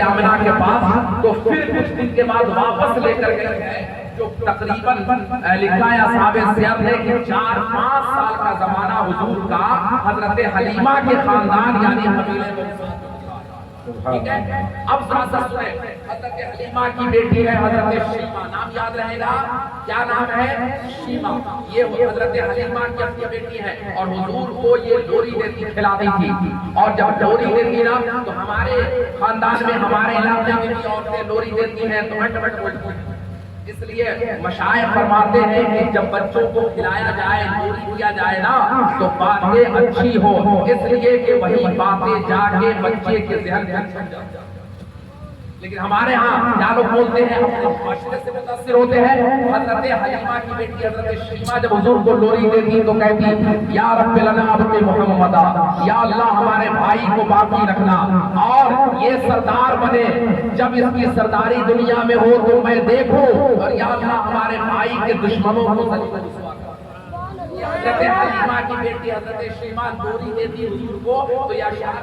آمنہ کے پاس تو پھر کچھ دن کے بعد واپس لے کر گئے ہیں جو تقریباً لکھا ہے اصحاب سیرت نے کہ 4-5 سال کا زمانہ حضور کا حضرت حلیمہ کے خاندان یعنی قبیلے ٹھیک ہے. اب ذرا سنیں حضرت حلیمہ کی بیٹی ہے حضرت شیمہ. نام یاد رہے گا کیا نام ہے؟ شیمہ. یہ حضرت حلیمہ کی اپنی بیٹی ہے اور حضور کو یہ ڈوری دیتی کھلاتی تھی. اور جب ڈوری دیتی نا تو ہمارے خاندان میں ہمارے علاقے میں بھی عورتیں ڈوری دیتی ہیں تو ہٹ ہٹ بولتی ہیں. اس لیے مشائخ فرماتے ہیں کہ جب بچوں کو کھلایا جائے ڈوری دیا جائے نا تو باتیں اچھی ہو اس لیے کہ وہی باتیں جا کے بچے کے ذہن میں چھپ جائیں. لیکن ہمارے ہاں کیا لوگ بولتے ہیں اپنے معاشرے سے متاثر ہوتے ہیں. حضرت حلیمہ کی بیٹی حضرت شیمہ جب حضور کو ڈوری دیتی تو کہتی یا رب لنا عبد محمد، یا اللہ ہمارے بھائی کو باقی رکھنا اور یہ سردار بنے، جب اس کی سرداری دنیا میں ہو تو میں دیکھوں، اور یا اللہ ہمارے بھائی کے دشمنوں کو حضرت حلیمہ کی بیٹی حضرت شیمہ ڈوری دیتی حضور کو تو یا شاہ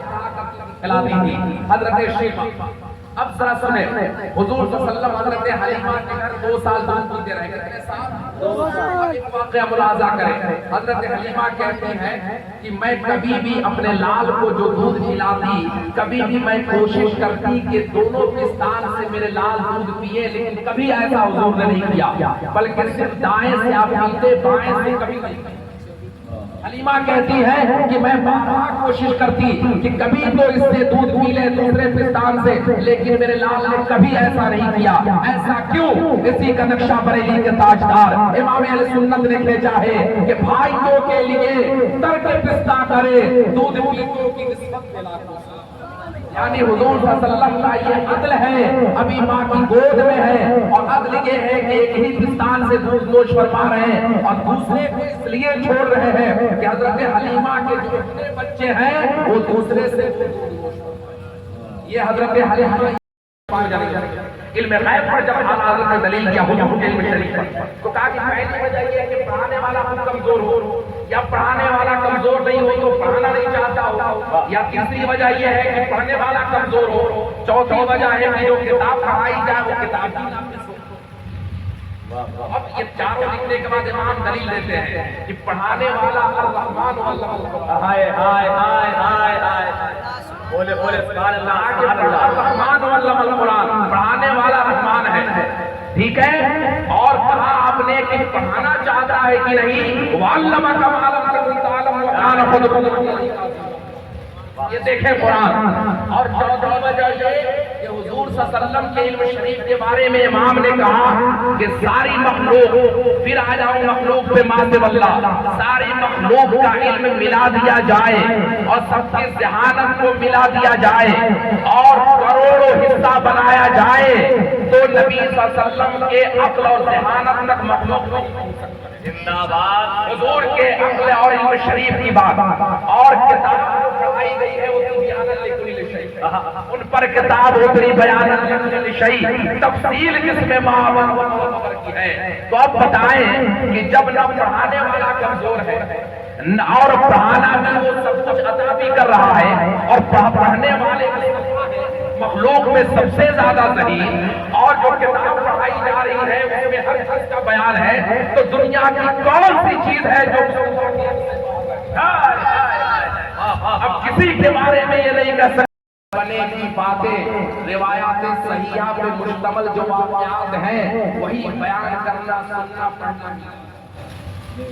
کھلاتی تھی حضرت شیمہ. اب ذرا سنیں حضور صلی اللہ علیہ وسلم حضرت حلیمہ کے گھر 2 سال دودھ پیتے رہے. کتنے سال؟ 2 سال. ایک واقعہ ملاحظہ کریں. حضرت حلیمہ کہتی ہیں کہ میں کبھی بھی اپنے لال کو جو دودھ پلاتی کبھی بھی میں کوشش کرتی کہ دونوں پستان سے میرے لال دودھ پیے، لیکن کبھی ایسا حضور نے نہیں کیا بلکہ صرف دائیں سے آپ پیتے بائیں سے کبھی نہیں. حلیمہ کہتی ہے کہ میں بار کوشش کرتی کہ کبھی تو اس سے دودھ پی لے دوسرے پستان سے، لیکن میرے لال نے کبھی ایسا نہیں کیا. ایسا کیوں؟ اسی کا نقشہ بریلی کے تاجدار امام اہل سنت نے بھیجا ہے کہ بھائیوں کے لیے ترک پستہ کرے دودھ پیتوں کی نسبت ملا کر. یعنی حضور صلی اللہ علیہ وسلم کا یہ عدل ہے، ابھی ماں کی گود میں ہے اور عدل یہ ہے کہ ایک ہی پستان سے دودھ نوش فرما رہے ہیں اور دوسرے کو اس لیے چھوڑ رہے ہیں کہ حضرت حلیمہ کے جو اپنے بچے ہیں وہ دوسرے سے یہ حضرت حلیمہ علم غیب پر جب حضرت نے دلیل کیا حضور کے علم شریف پر تو کہا کہ پہلی وجہ یہ ہے کہ پڑھانے والا کمزور ہو یا پڑھانے والا کمزور نہیں ہو تو پڑھانا نہیں چاہتا ہو، یا تیسری وجہ یہ ہے کہ پڑھنے والا کمزور ہو، چوتھی وجہ ہے کہ جو کتاب پڑھائی جائے وہ کتاب کی ناقص ہو. اب یہ چاروں لکھنے کے بعد امام دلیل دیتے ہیں کہ پڑھانے والا الرحمن واللہ ہائے ہائے ہائے ہائے ہائے بولے بولے سبحان اللہ. الرحمن واللہ القرآن پڑھانے والا رحمان ہے، ٹھیک ہے. اور کہا آپ نے کہ پڑھانا چاہتا ہے کہ نہیں وَعَلَّمَكَ مَا لَمْ تَكُن تَعْلَمُ وَكَانَ فَضْلُ اللَّهِ. یہ دیکھیں قرآن. اور چوتھی وجہ یہ کہ حضور صلی اللہ علیہ وسلم کے علم شریف کے بارے میں امام نے کہا کہ ساری مخلوق، پھر آ جاؤں مخلوق پہ ماذب اللہ، ساری مخلوق کا علم ملا دیا جائے اور سب کی ذہانت کو ملا دیا جائے اور کروڑوں حصہ بنایا جائے تو نبی صلی اللہ علیہ وسلم کے عقل اور ذہانت تک مخلوق نہیں پہنچ سکتا. زندہ باد حضور کے عقل اور علم شریف کی بات. اور کتاب پڑھائی گئی ہے وہ بیاناً لکل شیء، ان پر کتاب اتری بیاناً لکل شیء، تفصیل جس میں معاون خبر کی ہے. تو اب بتائیں کہ جب نہ پڑھانے والا کمزور ہے اور پڑھانا بھی وہ سب کچھ عطا بھی کر رہا ہے اور پڑھنے والے مخلوق میں سب سے زیادہ ذہین اور جو کتاب پڑھائی جا رہی ہے اس میں ہر چیز کا بیان ہے، تو دنیا کی کون سی چیز ہے جو اب کسی کے بارے میں یہ نہیں کہہ سکتے. بنے کی باتیں روایات صحیحہ پہ مشتمل جو واقعات ہیں وہی بیان کرنا سننا پڑھنا.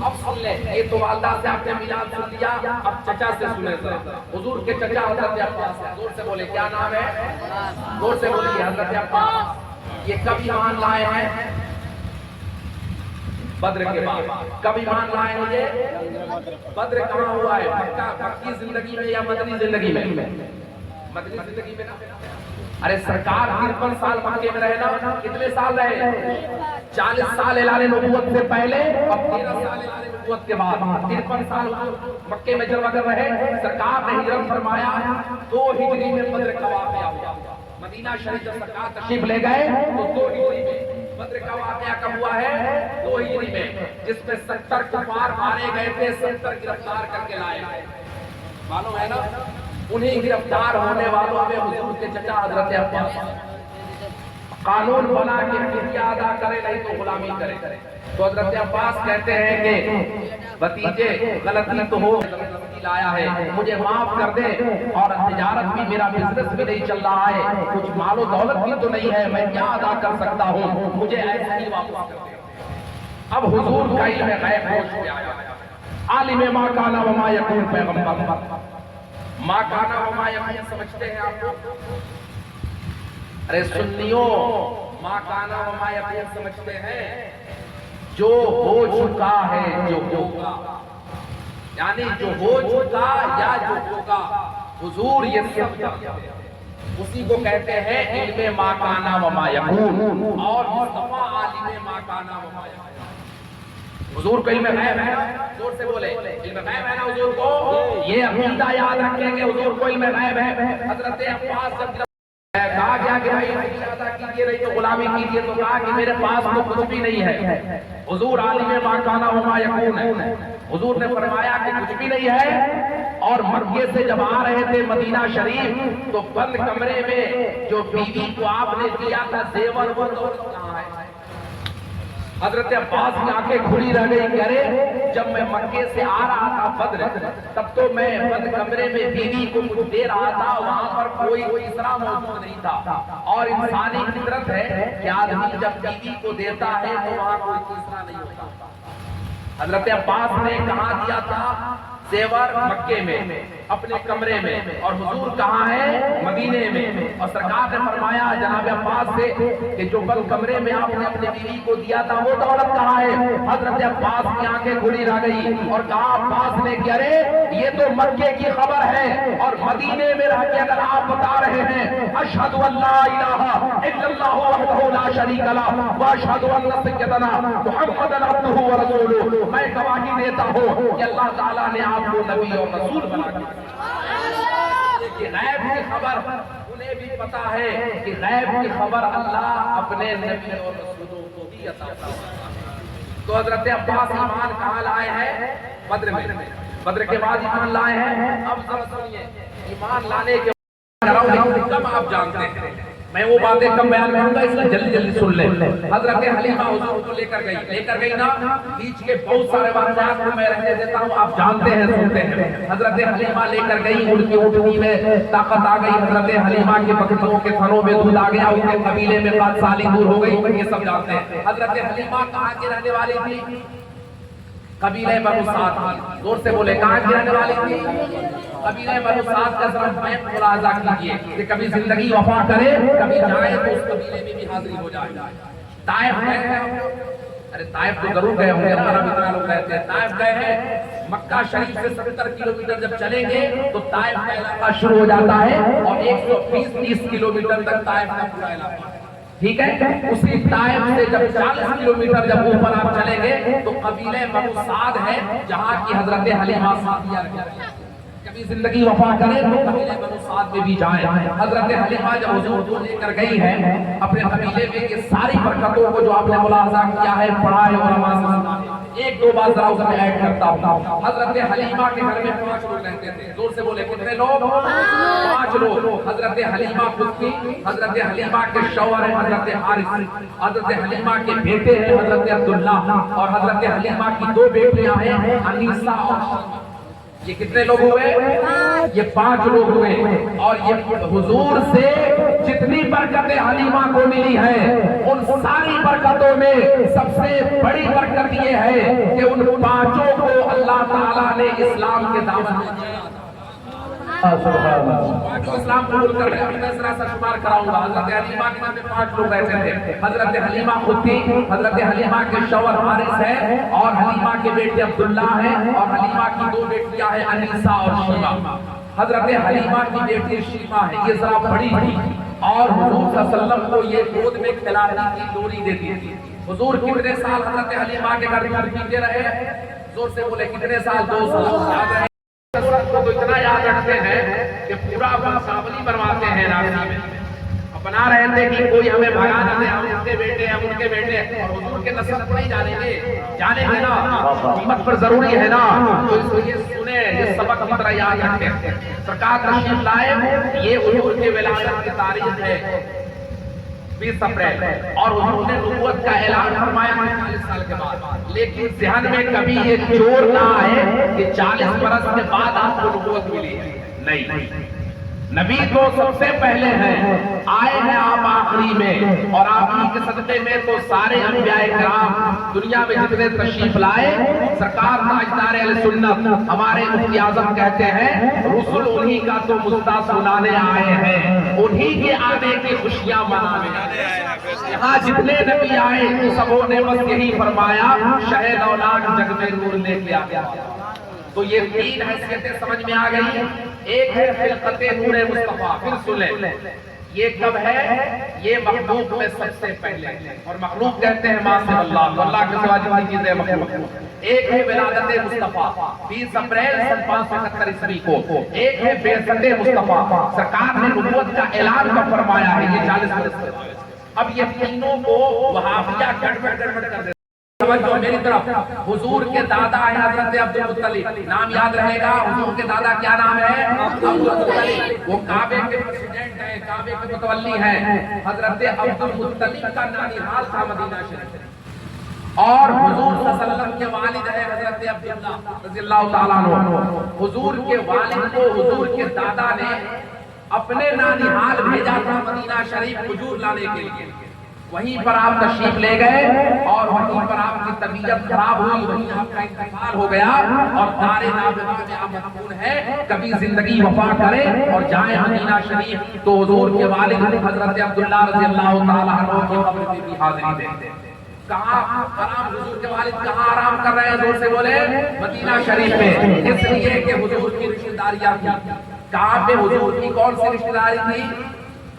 اب سن لیں، یہ تو والدہ سے آپ نے میلاد سن لیا، اب چچا سے سنیں. حضور کے چچا حضرت عباس ہیں. زور سے بولے کیا نام ہے؟ زور سے بولیے حضرت عباس. یہ کب ایمان لائے ہیں؟ بدر کے بعد. کب ایمان لائے ہیں یہ؟ بدر کہاں ہوا ہے؟ مکی زندگی میں یا مدنی زندگی میں؟ مدنی زندگی میں نا. ارے سرکار 53 سال مکے میں رہے نا. کتنے سال رہے؟ 40 سال اعلان نبوت سے پہلے اور 13 سال اعلان نبوت کے بعد. 53 سال مکے میں جلوہ گر رہے. سرکار نے ہجرت فرمایا 2 ہجری میں بدر کا واقعہ ہوا. مدینہ شریف جب سرکار تشریف لے گئے تو 2 ہجری میں بدر کا واقعہ کب ہوا ہے؟ 2 ہجری میں، جس میں 70 کفار مارے گئے تھے، 70 گرفتار کر کے لائے. معلوم ہے نا؟ انہیں گرفتار ہونے والوں میں حضور کے چچا حضرت عباس قانون بنا کے فدیہ ادا کرے نہیں تو غلامی کرے. تو حضرت عباس کہتے ہیں کہ بھتیجے غلطی تو ہو لایا ہے مجھے معاف کر دے اور تجارت بھی میرا بزنس بھی نہیں چل رہا ہے کچھ مال و دولت بھی تو نہیں ہے میں کیا ادا کر سکتا ہوں مجھے ایسے ہی واپس کر دے. اب حضور کا علم غیب ہوش میں آیا عالم ما کان و ما یکون پیغمبر ما کان و ما یکون سمجھتے ہیں آپ کو؟ ارے سنیوں ما کان و ما یکون سمجھتے ہیں جو ہو چکا ہے جو ہوگا یعنی جو ہو چکا یا جو ہوگا حضور یہ سب جانتے ہیں اسی کو کہتے ہیں علم ما کان و ما یکون اور مصطفیٰ عالم ما کان و ما یکون. حضور کو علم غیب ہے زور سے بولے علم غیب ہے نا حضور کو یہ عقیدہ یاد رکھیں گے حضور کو علم غیب ہے. حضرت عباس جب کہا گیا کہ بھائی ادا کیجیے نہیں تو غلامی کیجیے تو کہا کہ میرے پاس تو کچھ بھی نہیں ہے. حضور عالم ما کان و ما یکون ہے. حضور نے فرمایا کہ کچھ بھی نہیں ہے اور مکے سے جب آ رہے تھے مدینہ شریف تو بند کمرے میں جو بیوی کو آپ نے دیا تھا زیور وہ دولت کہاں ہے؟ حضرت عباس کی آنکھیں کھلی رہ گئی کہہ رہے جب میں مکے سے آ رہا تھا بدر تب تو میں بند کمرے میں بیوی کو کچھ دے رہا تھا وہاں پر کوئی تیسرا موجود نہیں تھا اور انسانی فطرت ہے کہ آدمی جب بیوی کو دیتا ہے تو وہاں کوئی تیسرا نہیں ہوتا. حضرت عباس نے کہاں دیا تھا؟ زیور مکے میں اپنے کمرے میں اور حضور کہاں ہے؟ مدینے میں. اور سرکار نے فرمایا جناب عباس سے کہ جو بند کمرے میں آپ نے اپنے بیوی کو دیا تھا وہ دولت کہاں ہے؟ حضرت عباس کی آنکھیں کھلی رہ گئی اور کہا عباس نے کہ ارے یہ تو مکے کی خبر ہے اور مدینے میں رہ کے اگر آپ بتا رہے ہیں اشہد ان لا الہ الا اللہ وحدہ لا شریک لہ واشہد ان سیدنا محمدا عبدہ ورسولہ میں گواہی دیتا ہوں کہ اللہ تعالیٰ نے آپ کو نبی اور رسول بنا دیا. کہ غیب کی خبر انہیں بھی پتا ہے کہ غیب کی خبر اللہ اپنے نبی اور رسولوں کو بھی عطا فرماتا ہے. تو حضرت عباس ایمان کہاں لائے ہیں؟ بدر میں. بدر کے بعد ایمان لائے ہیں. اب ذرا سنیے ایمان لانے کے بعد کم آپ جانتے ہیں میں وہ باتیں کم بیان کروں گا اس لیے جلدی جلدی سن لیں. حضرت حلیمہ حضور کو لے کر گئی نا بیچ کے بہت سارے واقعات کو میں رہنے دیتا ہوں آپ جانتے ہیں سنتے ہیں. حضرت حلیمہ لے کر گئی ان کی اونٹنی میں طاقت آ گئی. حضرت حلیمہ کے بکریوں کے تھنوں میں دودھ آ گیا ان کے قبیلے میں بات سالی دور ہو گئی یہ سب جانتے ہیں. حضرت حلیمہ کہاں کی رہنے والی تھی؟ قبیلہ بنو سعد کی. زور سے بولے کہاں کی رہنے والی تھی؟ قبیلہ بنو سعد کا ذرا میں ملاحظہ کیجئے کہ کبھی زندگی وفا کرے کبھی جائے تو اس قبیلے میں بھی حاضری ہو جائے. طائف گئے ہیں؟ ارے طائف تو ضرور گئے ہوں گے نا اتنا لوگ کہتے ہیں. طائف گئے ہیں مکہ شریف سے 70 کلومیٹر جب چلیں گے تو طائف کا علاقہ شروع ہو جاتا ہے اور 120-30 کلومیٹر تک طائف کا پورا علاقہ ہے. ٹھیک ہے اسی طائف سے جب 40 کلومیٹر جب اوپر آپ چلیں گے تو قبیلہ بنو سعد ہے جہاں کی حضرت حلیمہ سعدیہ رہتی ہے. کبھی زندگی وفا کرے تو قبیلہ بنو سعد میں بھی جائیں. حضرت حلیمہ جب حضور کو لے کر گئی ہے اپنے قبیلے میں یہ ساری برکتوں کو جو آپ نے ملاحظہ کیا ہے پڑھا ہے علماء سے ایک دو بات ذرا اس میں ایڈ کرتا ہوں. حضرت حلیمہ کے گھر میں 5 لوگ رہتے تھے. زور سے بولے کتنے لوگ؟ 5 لوگ. حضرت حلیمہ خود کی حضرت حلیمہ کے شوہر ہیں حضرت حارث حضرت حلیمہ کے بیٹے ہیں حضرت عبداللہ اور حضرت حلیمہ کی 2 بیٹیاں ہیں انیسہ اور شیمہ. یہ کتنے لوگ ہوئے؟ یہ 5 لوگ ہوئے. اور یہ حضور سے جتنی برکتیں حلیمہ کو ملی ہیں ان ساری برکتوں میں سب سے بڑی برکت یہ ہے کہ ان 5 کو اللہ تعالیٰ نے اسلام کے دعوت میں دیا. اسلام قبول کر رہے ہیں. میں ذرا سا شمار کراؤں گا. حضرت حلیمہ کے نام میں 5 لوگ رہتے تھے. حضرت حلیمہ خود تھی حضرت حلیمہ کے شوہر حارث ہے اور حلیمہ کے بیٹے عبداللہ ہیں اور حلیمہ کی 2 بیٹیاں ہیں انیسہ اور شیمہ. حضرت حلیمہ کی بیٹی شیمہ ہے یہ ذرا بڑی تھی اور حضور صلی اللہ علیہ وسلم کو یہ گود میں کھلاتی تھی ڈوری دیتی تھی. حضور کتنے سال حضرت حلیمہ کے گھر میں پیتے رہے؟ زور سے بولے کتنے سال؟ 2 سال. یاد رہے تو اتنا یاد رکھتے ہیں کہ پورا ونشاولی بنواتے ہیں راضی میں. اب بنا رہے تھے کہ کوئی ہمیں بھگا نہ دے، ہم ان کے بیٹے ہیں، ہم ان کے بیٹے ہیں، اور حضور کے نسل کو نہیں جانیں گے نا، امت پر ضروری ہے نا، تو اس لیے سنیں، یہ سبق کی طرح یاد رکھیں۔ سرکار تشریف لائے، یہ حضور کے ولادت کی تاریخ ہے 20 اپریل، اور حضور نے نبوت کا اعلان فرمایا 40 سال کے بعد، لیکن ذہن میں کبھی یہ چور نہ آئے کہ 40 برس کے بعد آپ کو نبوت ملی ہے، نہیں، نبی تو سب سے پہلے ہیں، آئے ہیں آپ آخری میں، اور آپ ہی کے صدقے میں تو سارے انبیاء کرام دنیا میں جتنے تشریف لائے، سرکار تاجدار اہل سنت ہمارے مفتی اعظم کہتے ہیں رسول انہی کا تو مستہ سنانے آئے ہیں، انہی کے آنے کی خوشیاں منانے، یہاں جتنے نبی آئے سبوں نے بس یہی فرمایا شہد اولاد جگ میں نور لے کے آ گیا۔ تو یہ تین حیثیتیں سمجھ میں آ گئی، ایک ہے خلقت نور مصطفیٰ، پھر سنیں یہ کب ہے، یہ مخلوق میں سب سے پہلے، اور مخلوق کہتے ہیں ما سے اللہ، تو اللہ کے سوا جتنی چیزیں مخلوق، ایک ہے ولادت مصطفیٰ 20 اپریل 571 عیسوی کو، ایک ہے بعثت مصطفیٰ، سرکار نے نبوت کا اعلان کب فرمایا ہے، یہ 40 برس کے بعد۔ اب یہ تینوں کو وہابیہ گڑبڑ کر دیتے، توجہ میری طرف، حضور کے دادا ہیں حضرت عبدالمطلب، نام یاد رہے گا، حضور کے دادا کیا نام ہے، عبدالمطلب، وہ کعبے کے پریزیڈنٹ ہیں، کعبے کے متولی ہیں، حضرت عبدالمطلب کا نانیحال تھا مدینہ شریف، اور حضور صلی اللہ علیہ وسلم کے والد ہیں حضرت عبداللہ رضی اللہ تعالیٰ عنہ، حضور کے والد کو حضور کے دادا نے اپنے نانیحال بھیجا تھا مدینہ شریف کھجور لانے کے لیے، وہیں پر آپ تشریف لے گئے، اور وہیں پر آپ کی طبیعت خراب ہوئی، وہیں آپ کا انتقال ہو گیا، اور دار نابغہ میں آپ مدفون ہیں، کبھی زندگی وفا کریں اور جائیں مدینہ شریف تو حضور کے والد حضرت عبداللہ رضی اللہ تعالیٰ عنہ کی قبر میں بھی حاضری دیں۔ کہاں آرام، حضور کے والد کہاں آرام کر رہے ہیں، زور سے بولے، مدینہ شریف میں، اس لیے کہ حضور کی رشتہ داریاں تھی۔ کہاں پہ حضور کی کون سی رشتہ داری تھی،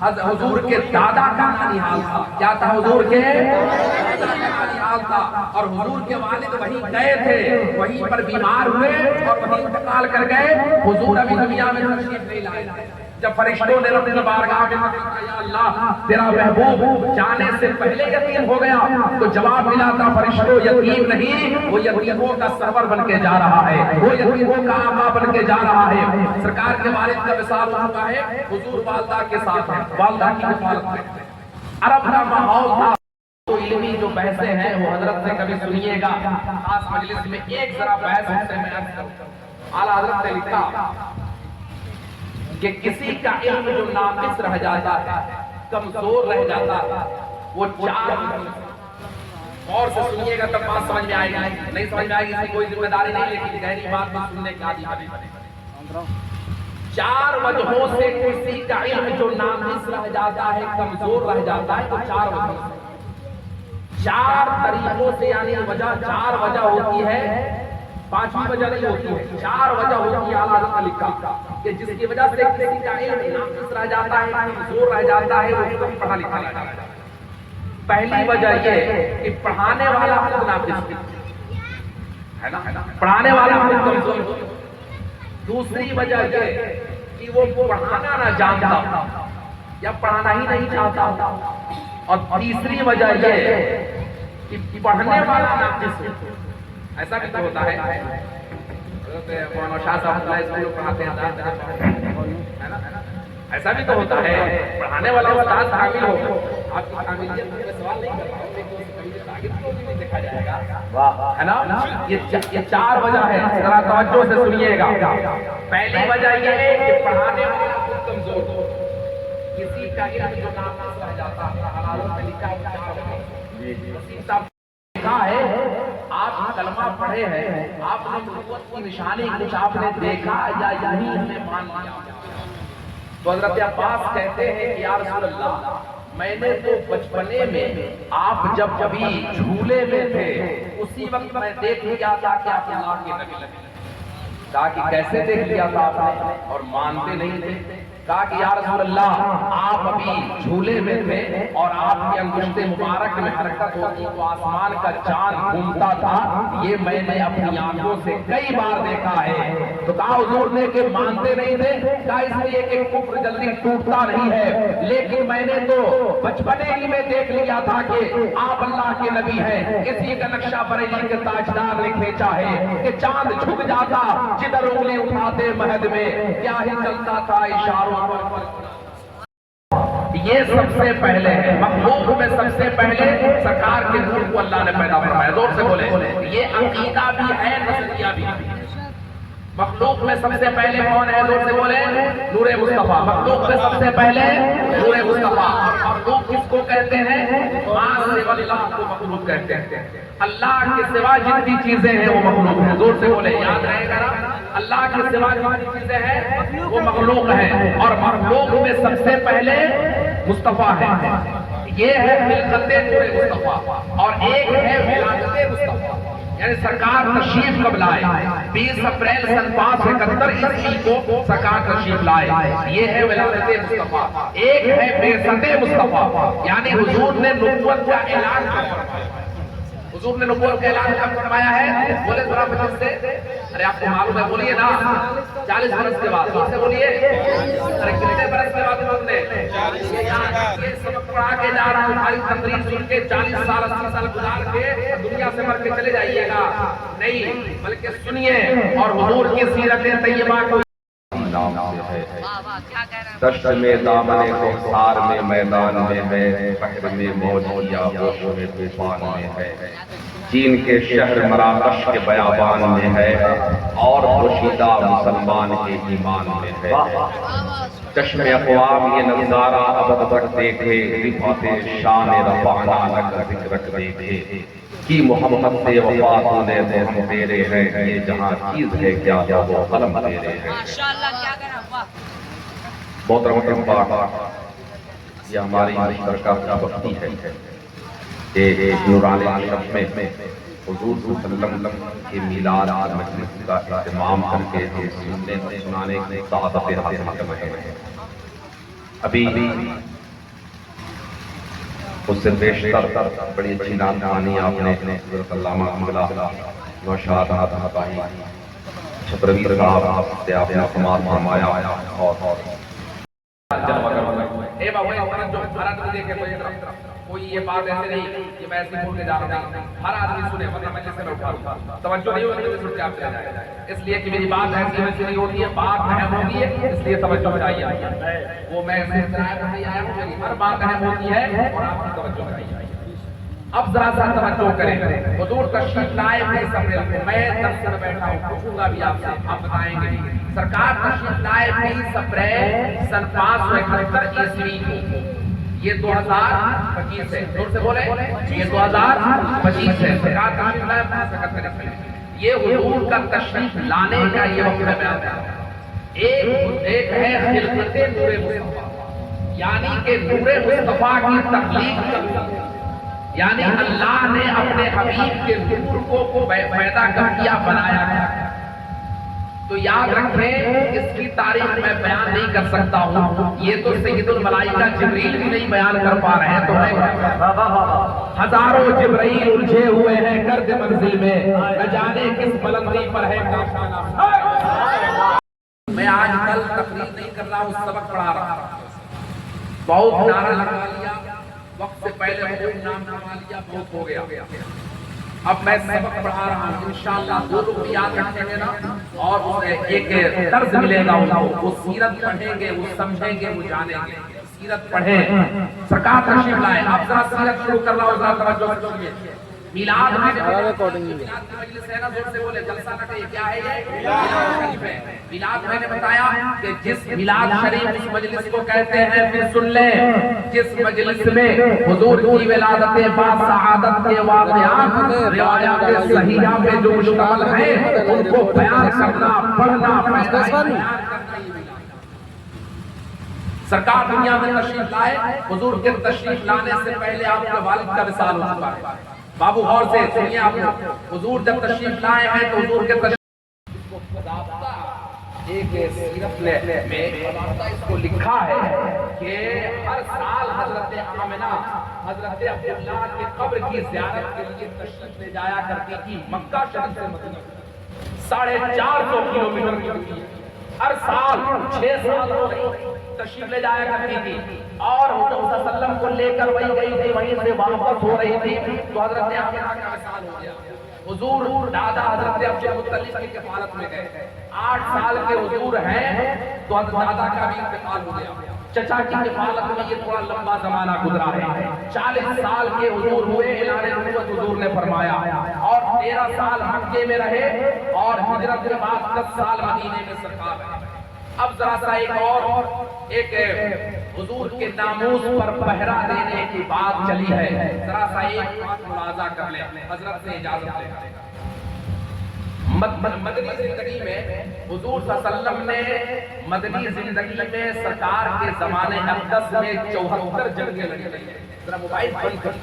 حضور کے دادا کا نانیحال تھا، کیا تھا، حضور کے دادا کا نانیحال تھا، اور حضور کے والد وہیں گئے تھے، وہیں پر بیمار ہوئے اور وہیں انتقال کر گئے، حضور ابھی دنیا میں تشریف نہیں لائے۔ جب فرشتوں نے رب کی بارگاہ میں کہا یا اللہ تیرا محبوب جانے سے پہلے یتیم ہو گیا، تو جواب ملا تھا فرشتوں یتیم نہیں، وہ یتیموں کا سرور بن کے جا رہا ہے، وہ یتیموں کا آقا بن کے جا رہا ہے۔ سرکار کے والد کا وصال ہوا ہے، حضور والدہ کے ساتھ ہیں، والدہ کی حفاظت میں، عرب کا ماحول تھا، تو علمی جو بحثیں ہیں وہ حضرت سے کبھی سنیے گا خاص مجلس میں، ایک ذرا بحث ان سے میں عرض کروں۔ اعلیٰ حضرت نے لکھا کہ کسی کا علم جو ناقص رہ جاتا ہے، کمزور رہ جاتا ہے، وہ چار، اور سے سنیے گا تب بات سمجھ میں آئے گی، نہیں سمجھ میں آئے گی اس کی کوئی ذمہ داری نہیں، لیکن گہری بات میں سننے کے عادی بنے۔ 4 وجہوں سے کسی کا علم جو ناقص رہ جاتا ہے، کمزور رہ جاتا ہے، تو 4 وجہوں سے، 4 طریقوں سے، یعنی وجہ 4 وجہ ہوتی ہے، 5ویں وجہ نہیں ہوتی ہے، 4 وجہ ہوتی ہے۔ اعلیٰ حضرت نے لکھا کہ جس کی وجہ سے کسی کا علم ناقص رہ جاتا ہے، کمزور رہ جاتا ہے، وہ کم پڑھا لکھا رہ جاتا ہے۔ پہلی وجہ یہ کہ پڑھانے والا خود ناقص ہے نا، پڑھانے والا خود کمزور۔ دوسری وجہ یہ کہ وہ پڑھانا نہ جانتا یا پڑھانا ہی نہیں چاہتا، اور تیسری وجہ یہ کہ پڑھنے والا ناقص۔ ایسا بھی تو ہوتا ہے، مولانا شاہ صاحب اللہ اسکول پڑھاتے ہیں، ایسا بھی تو ہوتا ہے پڑھانے والا استاد کامل ہو، آپ کی کاملیت میں سوال نہیں کر رہا ہوں، لیکن اس کو بھی دیکھا جائے گا، ہے نا۔ یہ 4 وجہ ہے، ذرا توجہ سے سنیے گا۔ پہلی وجہ یہ ہے کہ پڑھانے والا خود کمزور ہو، کسی کا علم جو ناقص رہ جاتا ہے، حلال میں لکھا ہے، آپ کلمہ پڑھے ہیں، آپ نے نبوت کی نشانی کچھ آپ نے دیکھا یا یہی ہمیں مان لیا؟ تو حضرت عباس کہتے ہیں کہ یا رسول اللہ، میں نے تو بچپنے میں آپ جب کبھی جھولے میں تھے اسی وقت میں دیکھ لیا تھا کہ آپ اللہ کے نبی لگے، کہا کہ کیسے دیکھ لیا تھا آپ نے، اور مانتے نہیں تھے، کہا کہ یا رسول اللہ آپ ابھی جھولے میں تھے اور آپ کی انگشت مبارک میں حرکت ہوتی تو آسمان کا چاند گھومتا تھا، یہ میں نے اپنی آنکھوں سے کئی بار دیکھا ہے۔ تو کہا حضور نے کہ مانتے نہیں تھے، کہا اس لیے کہ کفر جلدی ٹوٹتا نہیں ہے، لیکن میں نے تو بچپنے ہی میں دیکھ لیا تھا کہ آپ اللہ کے نبی ہیں۔ اسی کا نقشہ بریلی کے تاجدار نے کھینچا ہے کہ چاند جھک جاتا جدھر انگلی اٹھاتے مہد میں، کیا ہی چلتا تھا اشاروں پر۔ یہ سب سے پہلے ہے، مخلوق میں سب سے پہلے سرکار کے نور کو اللہ نے پیدا فرمایا۔ زور سے بولے، یہ عقیدہ بھی ہے، نظریہ بھی ہے۔ مخلوق میں سب سے پہلے کون ہے؟ زور سے بولے، نور مصطفیٰ۔ مخلوق میں سب سے پہلے نور مصطفیٰ۔ مخلوق کس کو کہتے ہیں؟ ماں سے اللہ کو مخلوق کہتے ہیں۔ اللہ کے سوا جتنی چیزیں ہیں وہ مخلوق ہیں۔ زور سے بولے، یاد رہے گا نا، اللہ کے سوا جتنی چیزیں ہیں وہ مخلوق ہیں، اور مخلوق میں سب سے پہلے مصطفیٰ ہے۔ یہ ہے خلقت نور مصطفیٰ، اور ایک ہے ولادت مصطفیٰ، یعنی سرکار تشریف کب لائے؟ 20 اپریل سن 571 عیسوی کو سرکار تشریف لائے، یہ ہے ولادت مصطفیٰ۔ ایک ہے بعثت مصطفیٰ، یعنی حضور نے نبوت کا اعلان فرمایا۔ حضور نے نبوت کا اعلان کب فرمایا ہے؟ بولے ذرا مجھ سے، ارے آپ کو معلوم ہے، بولیے نا، 40 برس کے بعد۔ سے بولیے، ارے کتنے برس کے بعد حضور نے؟ یہ سبق پڑھا کے جا رہا ہوں، ہماری تقریر سن کے 40 سال 80 سال گزار کے دنیا سے مر کے چلے جائیے گا نہیں، بلکہ سنیے اور حضور کی سیرت طیبہ کو نام سے ہے۔ دشت میں دامن کوثر میں میدان میں ہے، بحر میں موج یا ہوش میں طوفان میں ہے، چین کے شہر مراکش کے بیابان میں ہے، اور پوشیدہ مسلمان کے ایمان میں ہے۔ چشم اقوام یہ نظارہ ابد تک دیکھے، رفعت شان رفعنا لک ذکرک دیکھے، کی محمد سے وفات نے دو تیرے ہیں، یہ جہاں چیز ہے کیا وہ قلم تیرے ہیں۔ بہت رحمت پاک، یہ ہماری مشترکہ بختی ہے کہ نورانی عشق میں حضور صلی اللہ علیہ وسلم کے میلاد مجلس کا اہتمام کر کے ہم سننے اور سنانے کی سعادت حاصل کر رہے ہیں۔ ابھی اس سے بیشتر بڑی اچھی نام کہانی آپ نے حضرت علامہ مغلا نوشاد بھائی چھتروی صاحب سے آپ نے سماعت فرمایا، اور کوئی یہ بات ایسے نہیں کہ میں ایسے بول کے جا رہا ہوں، ہر آدمی سنے، ورنہ مجلس سے میں اٹھا لوں، توجہ نہیں ہوتی سن کے آپ چلے جائے، اس لیے کہ میری بات ایسی ویسی نہیں ہوتی ہے، بات اہم ہوتی ہے، اس لیے توجہ چاہیے۔ وہ میں ایسے نہیں آیا ہوں، میری ہر بات اہم ہوتی ہے اور آپ کی توجہ چاہیے۔ اب ذرا سا توجہ کریں، حضور تشریف لائے 20 اپریل کو، میں درس میں بیٹھا ہوں، پوچھوں گا بھی آپ سے، آپ بتائیں گے سرکار تشریف لائے 20 اپریل سن 571 عیسوی کو، یہ 2025 ہے، زور سے بولے، یہ 2025 ہے، سرکار تشریف لائے 571 عیسوی، یہ حضور کا تشریف لانے کا یہ وقت ہے بیان ہے۔ ایک ہے خلقت نور مصطفیٰ، یعنی کہ نور مصطفیٰ کی تخلیق کرنا، یعنی اللہ نے اپنے حبیب کے نور کو پیدا کر دیا، بنایا ہے۔ تو یاد رکھیں، اس کی تاریخ میں بیان نہیں کر سکتا ہوں، یہ تو سید الملائکہ جبریل بھی نہیں بیان کر پا رہے ہیں، تو ہزاروں جبرائیل الجھے ہوئے ہیں گرد منزل میں، نہ جانے کس بلندی پر ہے کاشانہ۔ میں آج کل تقریر نہیں کر رہا ہوں، سبق پڑھا رہا ہوں، بہت نعرہ لگا لیا، وقت سے پہلے بہت نام لگا لیا، بہت ہو گیا۔ اب میں سبق پڑھا رہا ہوں، انشاءاللہ دو لوگ یاد رکھیں گے نا، اور ایک طرز ملے گا ان کو، وہ سیرت پڑھیں گے، وہ سمجھیں گے، وہ جانیں گے۔ سیرت پڑھیں، سرکار تشریف لائے، آپ ذرا سیرت شروع کر رہا ہوں، ذرا توجہ کیجیے۔ میلاد میں میلاد کی مجلس ہے نا، زور سے بولے، جلسہ نہ کہیے، کیا ہے یہ؟ میلاد شریف ہے۔ میلاد میں نے بتایا کہ جس میلاد شریف اس مجلس کو کہتے ہیں، پھر سن لیں، جس مجلس میں حضور کی ولادت با سعادت کے واقعات روایات صحیحہ پہ جو مشتمل ہیں ان کو بیان کرنا، پڑھنا، سرکار دنیا میں تشریف لائے، حضور کے تشریف لانے سے پہلے آپ کے والد کا وصال ہو چکا ہے۔ بابو غور سے سنیے، آپ حضور جب تشریف لائے ہیں تو حضور کے تشریف ایک سیرت میں اس کو لکھا ہے کہ ہر سال حضرت آمنہ حضرت عبداللہ کے قبر کی زیارت کے لیے تشریف لے جایا کرتی تھی مکہ شریف سے مدینہ 450 کلومیٹر کی دوری ہے. ہر سال 6 سال ہو گئی تشریف لے جایا کرتی تھی اور حضور صلی اللہ علیہ وسلم کو لے کر وہیں گئی تھی, وہیں سے واپس ہو رہی تھی تو حضرت آمنہ کا وصال ہو گیا. حضور دادا حضرت عبد المطلب کی کفالت میں گئے. 8 سال کے حضور ہیں تو حضرت دادا کا بھی انتقال ہو گیا. چچا کی کفالت میں یہ تھوڑا لمبا زمانہ گزرا ہے. 40 سال کے حضور ہوئے, اعلان نبوت حضور نے فرمایا اور 13 سال مکے میں رہے اور ہجرت کے بعد 10 سال مدینے میں سرکار رہے. اب ذرا سا ایک حضور کے ناموس پر پہرا دینے کی بات چلی ہے, ذرا سا ایک بات ملاحظہ کر لیں, حضرت سے اجازت لیں. مدنی زندگی میں حضور صلی اللہ علیہ وسلم نے مدنی زندگی میں سرکار کے زمانے اقدس میں 74 جنگیں لڑی ہیں. ذرا موبائل بند کر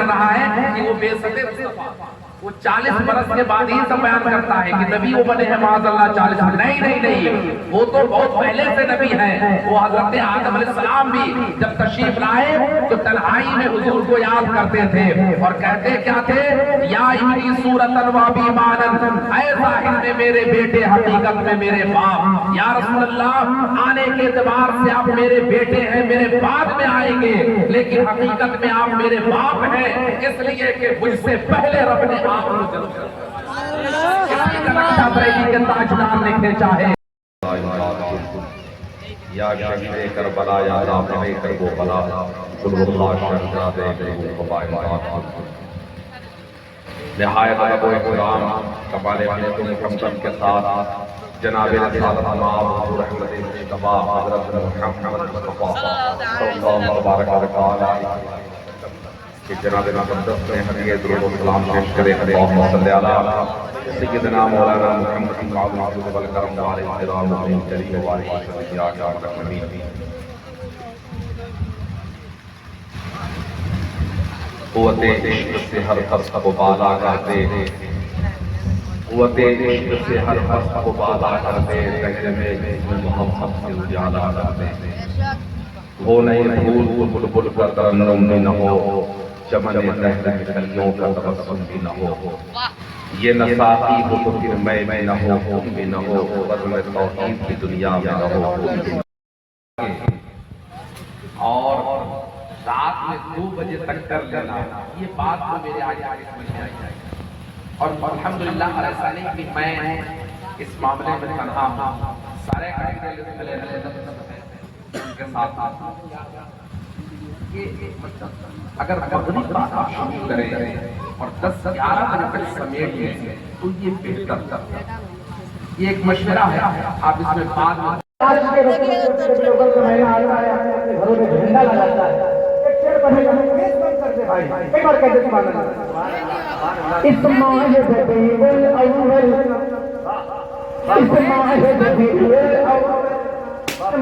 رہا ہے کہ وہ بے ست مصطفیٰ وہ 40 برس کے بعد ہی سب بیان کرتا ہے کہ نبی وہ بنے ہیں معاذ اللہ 40 برس. نہیں, وہ تو بہت پہلے سے نبی ہیں. وہ حضرت آدم علیہ السلام بھی جب تشریف لائے تو تنہائی میں حضور کو یاد کرتے تھے اور کہتے کیا تھے, یا ابنی صورتاً و بیماناً, اے ظاہر میں میرے بیٹے حقیقت میں میرے باپ. یا رسول اللہ آنے کے اعتبار سے آپ میرے بیٹے ہیں, میرے بعد میں آئیں گے, لیکن حقیقت میں آپ میرے باپ ہیں, اس لیے کہ مجھ سے پہلے رب نے آپ کو جنم دیا. اس کا نقشہ بریلی کے تاجدار لکھنے چاہے. یا شہید کربلا یا رافع کربلا صلی اللہ شہزادے نہایت ادب و احترام کمال عزت و مکرم کے ساتھ جناب رسالت امام حضور احمد مصطفیٰ حضرت محمد مصطفیٰ صلی اللہ علیہ وسلم کہ جناب مقدس میں ہدیہ درود و سلام پیش کرے. اللہم صلی علی سیدنا مولانا محمد بن عبد العزیز والکرم وعلیہ السلام علیہ کریم وعلیہ السلام. قوت عشق سے ہر فرض کو بالا کرتے, قوت عشق سے ہر فرض کو بالا کرتے, تہر میں محمد سے اجالا کرتے. وہ نہیں پھول کو بلبل کا ترنم بھی نہ ہو, چمن تہر کلیوں کا تبسم بھی نہ ہو. یہ نہ ساقی ہو تو پھر میں نہ ہو, خون بھی نہ ہو, بزم توحید کی دنیا میں نہ ہو. اور رات میں 2 بجے تک کر لینا, یہ بات تو میرے آگے سمجھ میں آئی. اور الحمدللہ ایسا نہیں کہ میں اس معاملے میں تنہا ہوں, سارے کے ساتھ اگر مغرب کا آپ شروع کریں اور 10-11 بجے تک سمیٹ لیں تو یہ بہتر کرتا ہے. یہ ایک مشورہ ہے, آپ اس میں بعد میں آج کے لوگوں کا مہینہ آتا ہے, اپنے گھروں میں جھنڈا لگاتا ہے, ایک شعر پڑھے گا, میز بند کر دے بھائی, کئی بار کہتے سبحان اللہ. اس ماہ ربیع الاول, اس ماہ ربیع الاول,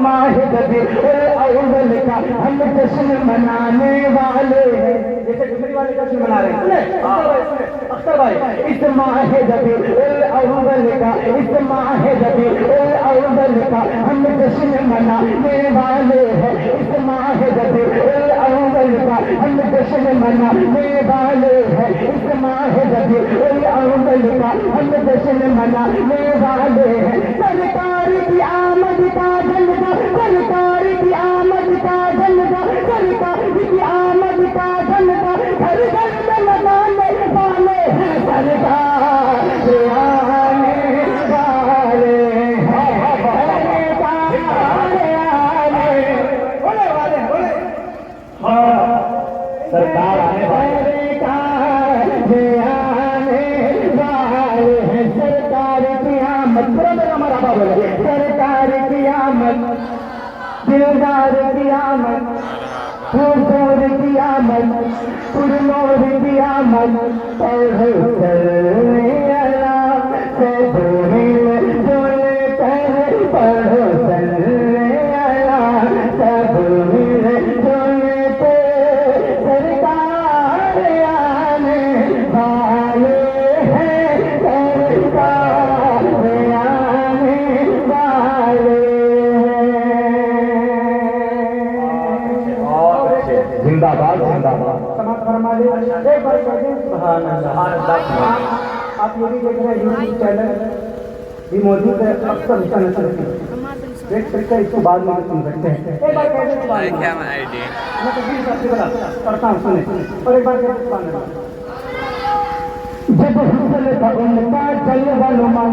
ماہ ربیع الاول کا ہم جشن منانے والے ہیں. جیسے دوسری والے جشن منا رہے ہیں اختر بھائی, اس ماہ ربیع الاول کا, اس ماہ ربیع الاول کا ہم جشن منانے والے ہیں. اس ماہ ربیع الاول کا ہم جشن منانے والے ہیں. اس ماہ ربیع الاول کا ہم جشن منانے والے ہیں. سرکار کی آمد کا جلوہ, سرکار کی آمد کا جلوہ, سرکار کی آمد کا جلوہ, ہر گھر میں منانے والے ہیں. سرکار آنے والے ہیں, سرکار آنے والے ہیں. سرکار کی آمد, سرکار کی آمد, دلدار کی آمد, حضور کی آمد, پرنور کی آمد, پڑھو صلی اللہ سے دل جلے کر, پڑھو صلی اللہ سب مل جلے کر. سرکار آنے والے ہیں, سرکار آنے زندہ باد زندہ باد سماعت فرما لے ایک بار کہہ دیں سبحان اللہ آپ یہ بھی دیکھ رہے ہیں یوٹیوب چینل بھی موجود ہے اکثر حسین نصر کی دیکھ سکتے ہیں اس کو بعد میں سن سکتے ہیں ایک بار کہہ دیں سبحان اللہ میں تقدیر صاحب سے بلا پڑھتا ہوں سنیں اور ایک بار کہہ دیں سبحان اللہ جب حسن تھا ان کا جلوہ نما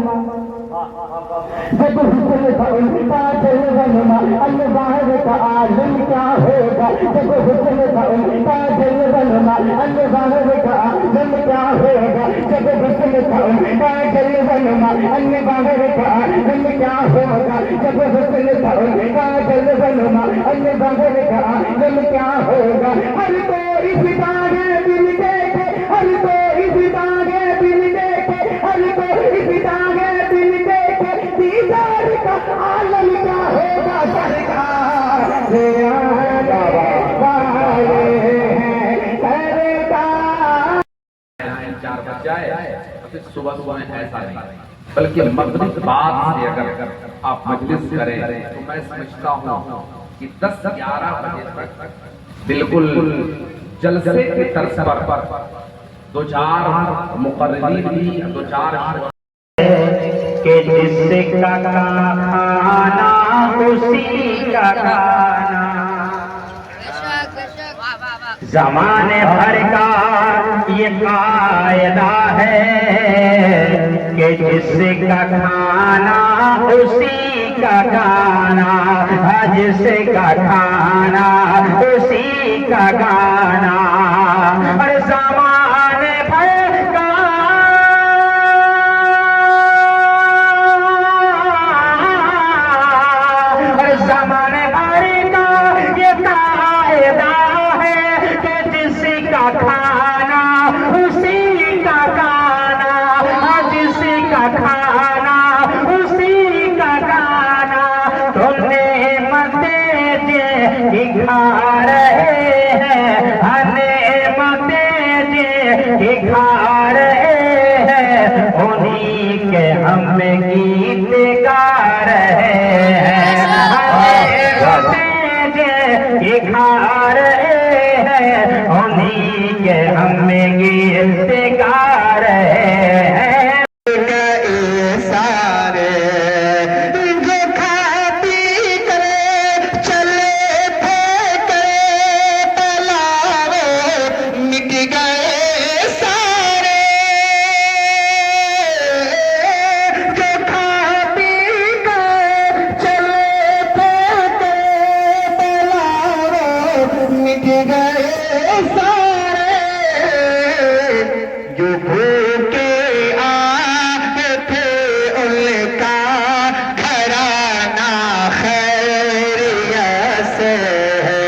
جب حسن تھا ان کا جلوہ نما الظاہر کا عالم کیا ہوگا جب حسن تھا ان کا جلوہ نما الظاہر کا عالم کیا ہوگا جب حسن تھا ان کا جلوہ نما الظاہر کا عالم کیا ہوگا جب حسن تھا ان کا جلوہ نما الظاہر کا عالم کیا ہوگا ہر کوئی ستارے دل دیکھے ہر کوئی ستارے دل دیکھے ہر کوئی ستارے دل دیکھے دیدار کا عالم کیا ہوگا سرکار چار بج جائے پھر صبح صبح ایسا نہیں بلکہ مغرب بعد سے اگر آپ مجلس کریں تو میں سمجھتا ہوں کہ 10-11 بجے تک بالکل جلسے کے طرز پر دو چار مقررین بھی دو چار کہ جس کا کھانا اسی کا کھانا زمانے بھر کا یہ قاعدہ ہے کہ جس کا کھانا اسی کا کھانا جس کا کھانا اسی کا کھانا اور زمانے بھر کا اور زمانے بھر کا یہ قاعدہ کھانا اسی کا کھانا جس کا کھانا اسی کا کھانا تم نعمتیں جے کھا رہے ہیں نعمتیں جے کھا رہے ہیں انہیں کے ہم گیت گا رہے ہیں نعمتیں جے کھا رہے ہیں انہیں کے ہم گیت گا رہے ہیں سارے جو کھا پی کرے چلے تھے کرے پلاوے مٹ گئے سارے جو کھا پی کرے چلے تھے کرے پلاوے مٹ گئے سارے جو بھوکے آئے تھے ان کا گھرانہ خیریت سے ہے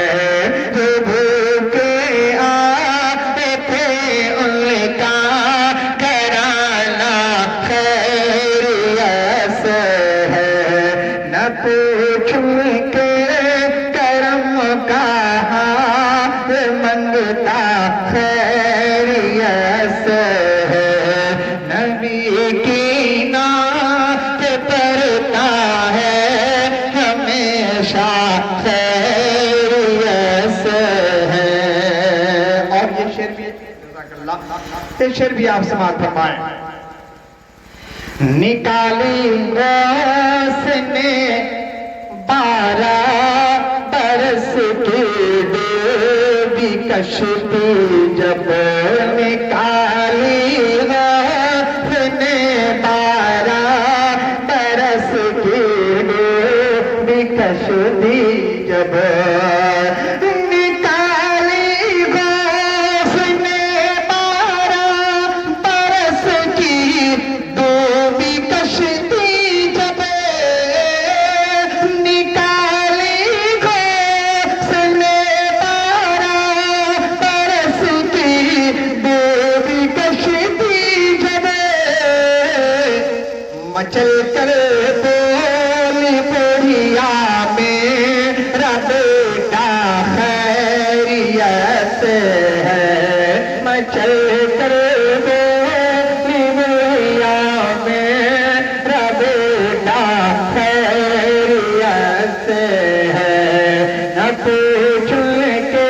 جو بھوکے آئے تھے ان کا گھرانہ خیریت سے ہے نہ پوچھ کے کرم کا منگتا خیریت سے ہے نبی کی نعت پڑھتا ہے ہمیشہ خیریت سے ہے اور یہ شعر بھی جزاک اللہ یہ شعر بھی آپ سماعت فرمائیں نکالی روشنی 12 برس کی کشتی جب نکالی روشنی 12 برس کی کشتی جب نکالی روشنی 12 برس کی ڈوبی کشتی جب نکالی روشنی 12 برس کی ڈوبی کشتی جب مچل کر بولی بڑھیا میرا بیٹا خیریت سے ہے مچل کر بولی بڑھیا میرا بیٹا خیریت سے ہے نہ پوچھ کے